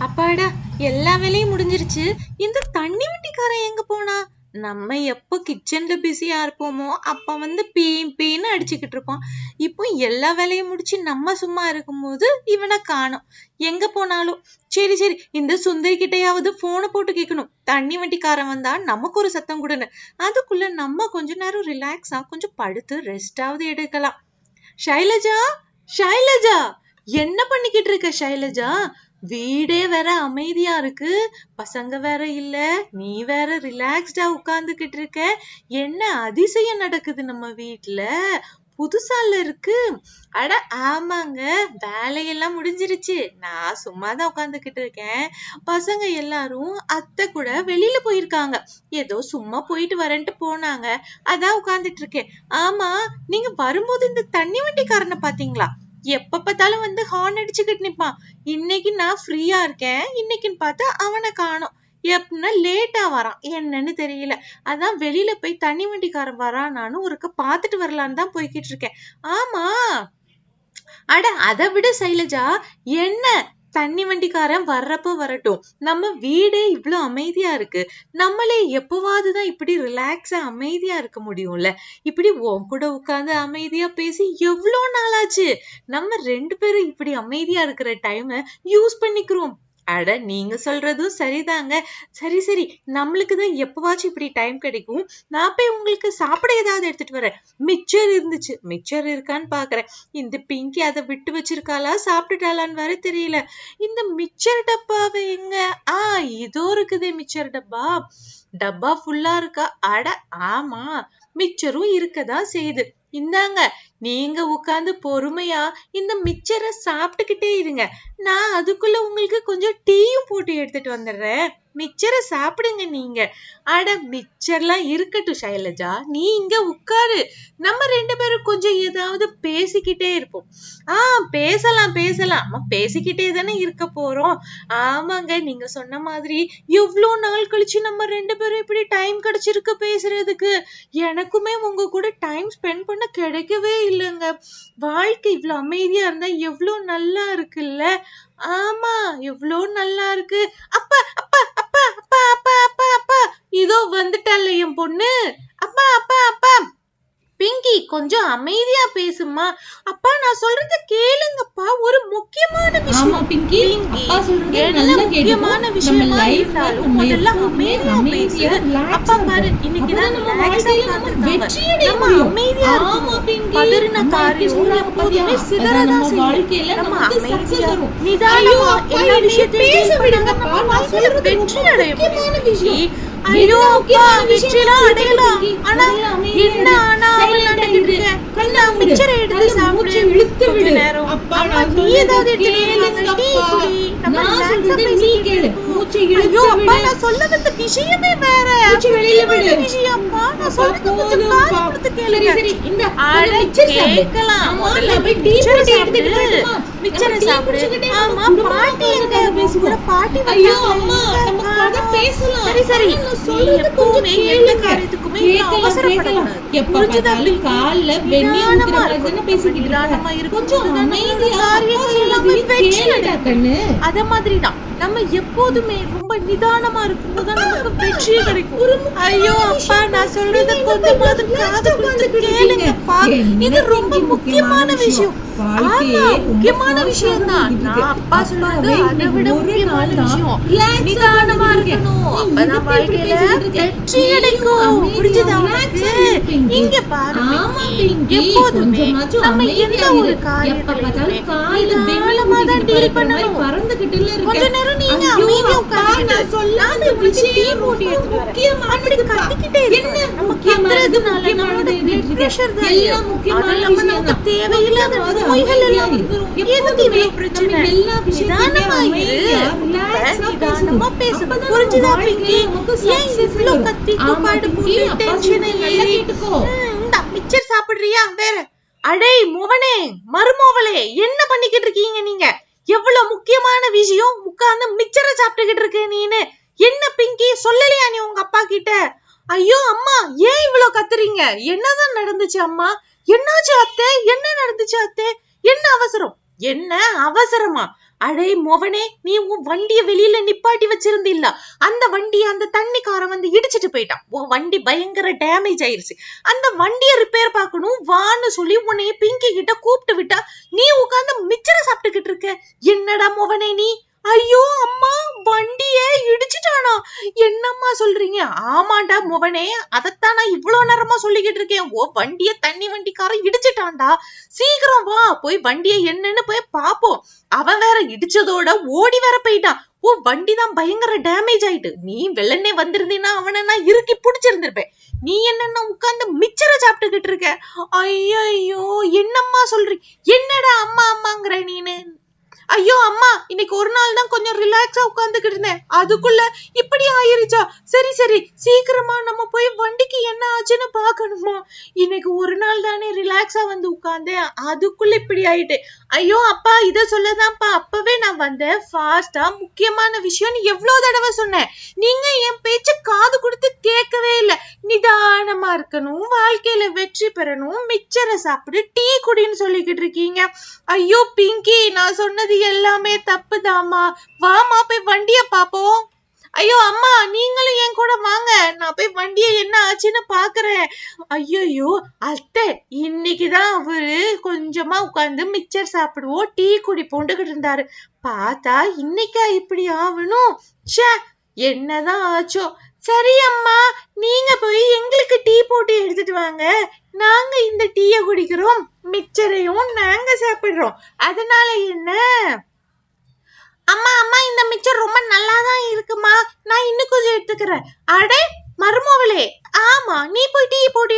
அப்பாடா, எல்லா வேலையும் முடிஞ்சிருச்சு. இந்த தண்ணி வண்டிக்காரன் எங்க போனா? நம்ம எப்ப கிச்சன்ல பிஸியா இருப்போமோ அப்ப வந்து பீன்னு அடிச்சுக்கிட்டு இருப்பான். இப்போ எல்லா வேலையும் முடிச்சு நம்ம சும்மா இருக்கும்போது இவனை காணோம். எங்க போனாலும் சரி சரி, இந்த சுந்தரி கிட்டையாவது போனை போட்டு கேட்கணும், தண்ணி வண்டிக்காரன் வந்தா நமக்கு ஒரு சத்தம் கொடுன்னு. அதுக்குள்ள நம்ம கொஞ்ச நேரம் ரிலாக்ஸா கொஞ்சம் படுத்து ரெஸ்டாவது எடுக்கலாம். ஷைலஜா, ஷைலஜா, என்ன பண்ணிக்கிட்டு இருக்க ஷைலஜா? வீடே வேற அமைதியா இருக்கு, பசங்க வேற இல்ல, நீ வேற ரிலாக்ஸ்டா உட்கார்ந்துகிட்டு இருக்க. என்ன அதிசயம் நடக்குது நம்ம வீட்டுல? புதுசால இருக்கு. அட ஆமாங்க, வேலையெல்லாம் முடிஞ்சிருச்சு. நான் சும்மாதான் உட்கார்ந்துகிட்டு இருக்கேன். பசங்க எல்லாரும் அத்தை கூட வெளியில போயிருக்காங்க. ஏதோ சும்மா போயிட்டு வரேன்ட்டு போனாங்க, அதான் உட்கார்ந்துட்டு இருக்கேன். ஆமா, நீங்க வரும்போது இந்த தண்ணி வண்டிக்காரனை பாத்தீங்களா? எப்ப பார்த்தாலும் வந்து ஹார்ன் அடிச்சுக்கிட்டு நிப்பான். இன்னைக்கு நான் ஃப்ரீயா இருக்கேன், இன்னைக்குன்னு பார்த்தா அவனை காணோம். எப்படின்னா லேட்டா வரான், என்னன்னு தெரியல. அதான் வெளியில போய் தண்ணி வண்டிக்காரன் வரானான்னு ஒருக்க பாத்துட்டு வரலான்னு தான் போய்கிட்டு இருக்கேன். ஆமா, அட அதை விட சைலஜா, என்ன தண்ணி வண்டிக்காரன் வர்றப்ப வரட்டும், நம்ம வீடே இவ்வளவு அமைதியா இருக்கு. நம்மளே எப்பவாதுதான் இப்படி ரிலாக்ஸா அமைதியா இருக்க முடியும்ல. இப்படி உன் கூட உட்கார்ந்து அமைதியா பேசி எவ்வளவு நாளாச்சு. நம்ம 2 பேரும் இப்படி அமைதியா இருக்கிற டைம் யூஸ் பண்ணிக்கிறோம். அட நீங்க சொல்றதும் சரிதாங்க. சரி சரி, நம்மளுக்குதான் எப்பவாச்சும் இப்படி டைம் கிடைக்கும். நான் போய் உங்களுக்கு சாப்பிட ஏதாவது எடுத்துட்டு வரேன். மிச்சர் இருந்துச்சு, மிச்சர் இருக்கான்னு பாக்குறேன். இந்த பிங்கி அதை விட்டு வச்சிருக்காளா சாப்பிட்டுட்டாளான்னு வேற தெரியல. இந்த மிச்சர் டப்பாவை எங்க? இதோ இருக்குதே மிச்சர் டப்பா. டப்பா ஃபுல்லா இருக்கா? அட ஆமா, மிச்சரும் இருக்கதான் செய்யுது. இந்தாங்க, நீங்க உட்கார்ந்து பொறுமையா இந்த மிச்சரை சாப்பிட்டுக்கிட்டே இருங்க. நான் அதுக்குள்ள உங்களுக்கு கொஞ்சம் டீயும் போட்டு எடுத்துட்டு வந்துடுறேன். மிச்சரை சாப்பிடுங்க நீங்க. அட மிச்சர்லாம் இருக்கட்டும் ஷைலஜா, நீ இங்க உட்காரு. நம்ம 2 பேரும் கொஞ்சம் ஏதாவது பேசிக்கிட்டே இருப்போம். பேசலாம் பேசலாம், நம்ம பேசிக்கிட்டே தானே இருக்க போறோம். ஆமாங்க, நீங்க சொன்ன மாதிரி எவ்வளவு நாள் கழிச்சு நம்ம 2 பேரும் இப்படி டைம் கிடைச்சிருக்கு பேசுறதுக்கு. எனக்குமே உங்க கூட டைம் ஸ்பெண்ட் பண்ண கிடைக்கவே இல்லைங்க. வாழ்க்கை இவ்வளவு அமைதியா இருந்தா எவ்வளவு நல்லா இருக்குல்ல. ஆமா, எவ்வளவு நல்லா இருக்கு. அப்பா அப்பா அப்பா அப்பா அப்பா அப்பா அப்பா, இதோ வந்துட்டால என் பொண்ணு. அப்பா அப்பா அப்பா. பிங்கி, கொஞ்சம் அமைதியா பேசுமா. அப்பா நான் சொல்றத கேளுங்கப்பா, ஒரு முக்கியமான விஷயம். பிங்கி, அப்பா சொல்றது நல்லா முக்கியமான விஷயமா இருந்தாலும் முதல்ல அமைதியா பேசு. அப்பா பாரு, இன்னைக்கு தான் நம்ம அமைதியா பதறின காரியம் எப்போதுமே சிதறதா செய்யும். நம்ம அமைதியா நிதானமா எல்லா விஷயத்தையும் பேச விடுங்கப்பா. நான் சொல்றது வெற்றி அடைய முடியும். ஐயோ அப்பா, வெற்றிலாம் அடையலாம். ஆனா என்ன ஆனா மிச்சரை எடுத்து சாப்பிடு. இழுத்து விடு. அப்பா நீ ஏதாவது நான் சொல்லறது விஷயமே வேற. விஷயம்ப்பா, நான் சொல்றது கேட்கலாம். முதல்ல மிச்சரை சாப்பிடு. ஆமா, பாட்டி எங்க? பாட்டி ஐயோ அம்மா, நம்ம கதை பேசலாம். சரி சரி, எப்பவுமே எந்த காரியத்துக்குமே அவசரப்படக்கூடாது. எப்ப பார்த்தாலும் கால்ல வெந்நீர் ஊத்துற மாதிரி தான பேசிக்கிட்டு இருக்க. கொஞ்சம் அமைதியா கண்ணு. அத மாதிரிதான் நம்ம எப்போதுமே ரொம்ப நிதானமா இருக்கும்போது நமக்கு வெற்றி கிடைக்கும். ஐயோ அப்பா, நான் சொல்றத கொஞ்சமாவது காது கொடுத்து கேளுங்கப்பா. இது ரொம்ப முக்கியமான விஷயம். முக்கியமான விஷயம் தான். நான் அப்பா சொல்றது அதை விட முக்கியமான விஷயம். நிதானமா இருக்கணும், அப்பதான் வாழ்க்கையில வெற்றி கிடைக்கும். புரிஞ்சுதா உனக்கு? இங்க பாருங்க, எப்போதுமே நம்ம எந்த ஒரு காரியத்திலுமே நிதானமா தான் டீல் பண்ணணும். கொஞ்ச நேரம் நீங்க அமைதியா உட்கார்ந்து சொல்லாத விஷயம் போட்டு எடுத்து வரேன். அப்படி கத்திக்கிட்டே இருக்கு. நம்ம கத்துறதுனால நம்மளோட பிளட் பிரஷர் தான் அதெல்லாம் நமக்கு தேவையில்லாத நோய்கள் எல்லாம் வந்துரும். எதுக்கு இவ்வளவு பிரச்சனை? நிதானமா இரு, நிதானமா பேசு. புரிஞ்சுதா பிங்கி? ஏன் இவ்வளவு கத்தி கூப்பாடு போட்டு டென்ஷன் ஏறி? இந்த மிச்சர் சாப்பிடுறியா? வேற அடே மோவனே, மருமோவளே, என்ன பண்ணிக்கிட்டு இருக்கீங்க நீங்க? எவ்வளவு முக்கியமான விஷயம், உட்கார்ந்து மிச்சரை சாப்பிட்டுக்கிட்டு இருக்க நீனு. என்ன பிங்கி, சொல்லலையா நீ உங்க அப்பா கிட்ட? ஐயோ அம்மா, ஏன் இவ்வளவு கத்துறீங்க? என்னதான் நடந்துச்சு அம்மா? என்னாச்சு அத்தை? என்ன நடந்துச்சு அத்தை? என்ன அவசரம்? என்ன அவசரமா? அடே மொவனே, நீ உன் வண்டிய வெளியில நிப்பாட்டி வச்சிருந்தில்ல, அந்த வண்டிய அந்த தண்ணிக்காரன் வந்து இடிச்சிட்டு போயிட்டான். உன் வண்டி பயங்கர டேமேஜ் ஆயிருச்சு. அந்த வண்டிய ரிப்பேர் பார்க்கணும் வான்னு சொல்லி உன்னைய பிங்கி கிட்ட கூப்பிட்டு விட்டா நீ உட்கார்ந்து மிச்சரை சாப்பிட்டுக்கிட்டு இருக்க. என்னடா மொவனே நீ? ஐயோ அம்மா, வண்டிய இடிச்சிட்டானா? என்னம்மா சொல்றீங்க? ஆமாண்டா மொவனே, அதத்தான் நான் இவ்வளவு நேரமா சொல்லிக்கிட்டு இருக்கேன். ஓ வண்டிய தண்ணி வண்டிக்காரன் இடிச்சிட்டான்டா. சீக்கிரம் வா, போய் வண்டிய என்னன்னு போய் பாப்போம். அவன் வேற இடிச்சதோட ஓடி வேற போயிட்டான். ஓ வண்டிதான் பயங்கர டேமேஜ் ஆயிட்டு. நீ வெள்ளனே வந்திருந்தீன்னா அவனை நான் இறுக்கி புடிச்சிருந்திருப்பேன். நீ என்னன்னா உட்கார்ந்து மிச்சரை சாப்பிட்டுக்கிட்டு இருக்க. ஐயோ, என்னம்மா சொல்றீங்க? என்னடா அம்மா அம்மாங்கிற நீனு? ஐயோ அம்மா, இன்னைக்கு ஒரு நாள் தான் கொஞ்சம் ரிலாக்ஸா உட்கார்ந்துகிட்டு இருந்தேன், அதுக்குள்ள இப்படி ஆயிருச்சா? சரி சரி, சீக்கிரமா நம்ம போய் வண்டிக்கு என்ன ஆச்சுன்னு பாக்கணுமா? இன்னைக்கு ஒரு நாள் தானே ரிலாக்ஸா வந்து உட்கார்ந்தேன், அதுக்குள்ள இப்படி ஆயிட்டு. ஐயோ அப்பா, இத சொல்லதான்ப்பா அப்பவே நான் வந்தேன். ஃபாஸ்டா முக்கியமான விஷயம் எவ்வளவு தடவை சொன்னேன், நீங்க என் பேச்ச காது கொடுத்து கேட்கவே இல்ல. நிதானமா இருக்கணும், வாழ்க்கையில வெற்றி பெறணும், மிச்சரை சாப்பிடு, டீ குடின்னு சொல்லிக்கிட்டு இருக்கீங்க. ஐயோ பிங்கி, நான் சொன்னது எல்லாமே தப்புதாமா. வாமா போய் வண்டிய பாப்போம். ஐயோ அம்மா, நீங்களும் என் கூட வாங்க, நான் போய் வண்டிய என்ன ஆச்சுன்னு பாக்குறேன். ஐயோ அத்தை, இன்னைக்குதான் அவரு கொஞ்சமா உட்கார்ந்து மிக்சர் சாப்பிடுவோம் டீ குடிப்போண்டுகிட்டு இருந்தாரு. பார்த்தா இன்னைக்கா இப்படி ஆகணும்? ச்சே, என்னதான் ஆச்சோ. சரி அம்மா, நீங்க போய் எங்களுக்கு டீ போட்டு எடுத்துட்டு வாங்க, நாங்க இந்த டீய குடிக்கிறோம், மிச்சரையும் நாங்க சாப்பிடுறோம். அதனால என்ன? அம்மா அம்மா, இந்த மிச்சர் ரொம்ப நல்லாதான் இருக்குமா, நான் இன்னும் கொஞ்சம் எடுத்துக்கிறேன். அடே மருமவளே, ஆமா நீ போய் டீ போட்டு